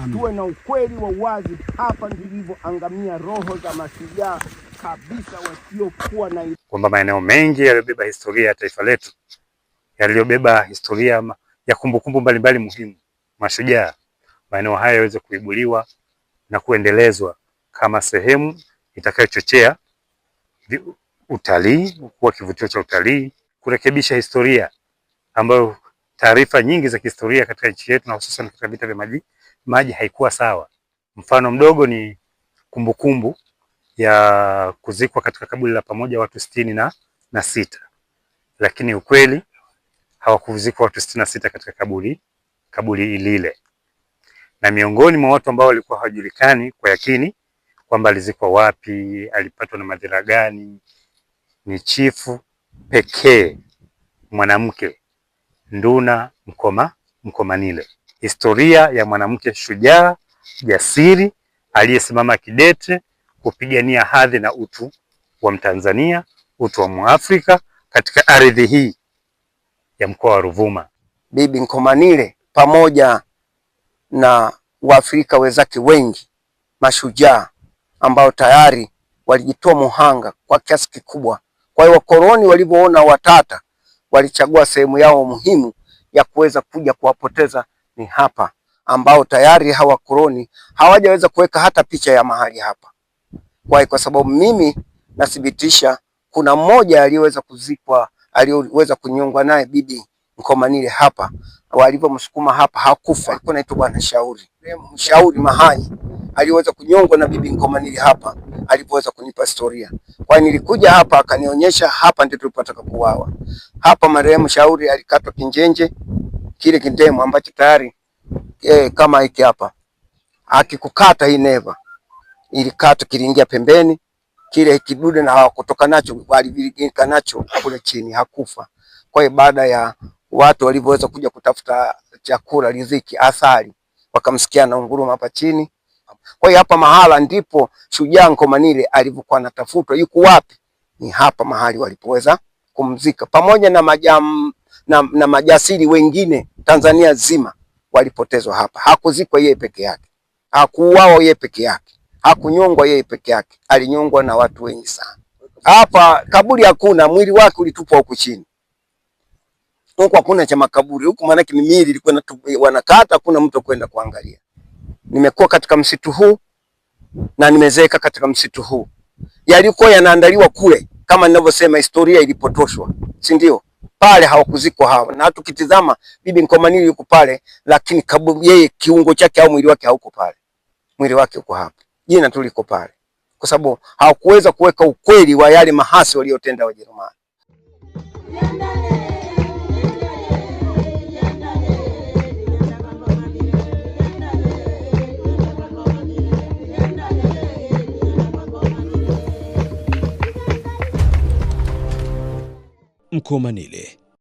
tuwe na ukweli wa wazi. Hapa ndilivyoangamia roho za mashujaa kabisa wasiokuwa na, kwamba maeneo mengi yaliyobeba historia ya taifa letu, yaliyobeba historia ya kumbukumbu mbalimbali muhimu, mashujaa, maeneo haya yaweze kuibuliwa na kuendelezwa kama sehemu itakayochochea utalii, kuwa kivutio cha utalii, kurekebisha historia ambayo taarifa nyingi za kihistoria katika nchi yetu na hususan katika vita vya maji haikuwa sawa. Mfano mdogo ni kumbukumbu ya kuzikwa katika kaburi la pamoja watu 66, lakini ukweli hawakuzikwa watu 66 katika kaburi lile. Na miongoni mwa watu ambao walikuwa hawajulikani kwa yakini kwamba alizikwa wapi, alipatwa na madhara gani, ni chifu pekee mwanamke Nduna Mkomanile. Historia ya mwanamke shujaa, jasiri, aliyesimama kidete kupigania hadhi na utu wa Mtanzania, utu wa Mwafrika katika ardhi hii ya mkoa wa Ruvuma. Bibi Nkomanile pamoja na Waafrika wenzake wengi mashujaa ambao tayari walijitoa muhanga kwa kiasi kikubwa. Kwa hiyo wakoloni walivyoona watata, walichagua sehemu yao muhimu ya kuweza kuja kuwapoteza ni hapa, ambao tayari hawa koloni hawajaweza kuweka hata picha ya mahali hapa. Kwa sababu mimi nathibitisha kuna mmoja aliyeweza kuzikwa, aliyeweza kunyongwa naye Bibi Nkomanile hapa, walivyomsukuma hapa hakufa. Alikuwa anaitwa Bwana Shauri Mahani, aliweza kunyongwa na Bibi Nkomanile hapa alipoweza kunipa historia. Kwa nilikuja hapa akanionyesha hapa ndio tulipotaka kuuawa. Hapa marehemu Shauri alikatwa kinjenje, kile kindemo ambacho tayari kama hiki hapa. Akikukata hii neva ilikata kiliingia pembeni, kile kidude na hawakutoka nacho, walivilika nacho kule chini, hakufa. Kwa hiyo baada ya watu walivyoweza kuja kutafuta chakula, riziki, asali, wakamsikia na unguruma hapa chini. Kwa hiyo hapa mahala ndipo shujaa Nkomanile alivyokuwa anatafutwa. Yuko wapi? Ni hapa mahali walipoweza kumzika, pamoja na majasiri wengine Tanzania zima walipotezwa hapa. Hakuzikwa yeye peke yake, hakuuawa yeye peke yake, hakunyongwa yeye peke yake, alinyongwa na watu wengi sana. Hapa kaburi hakuna, mwili wake ulitupwa huku chini. Huku hakuna cha makaburi huku, maana ni miili ilikuwa wanakata, hakuna mtu kwenda kuangalia. Nimekuwa katika msitu huu na nimezeeka katika msitu huu. Yalikuwa yanaandaliwa kule, kama ninavyosema, historia ilipotoshwa, si ndio? Pale hawakuzikwa hawa. Na tukitizama Bibi Nkomanile yuko pale, lakini kaburi yeye kiungo chake au mwili wake hauko pale. Mwili wake uko hapa. Jina tu liko pale. Kwa sababu hawakuweza kuweka ukweli wa yale mahasi waliotenda Wajerumani. Nkomanile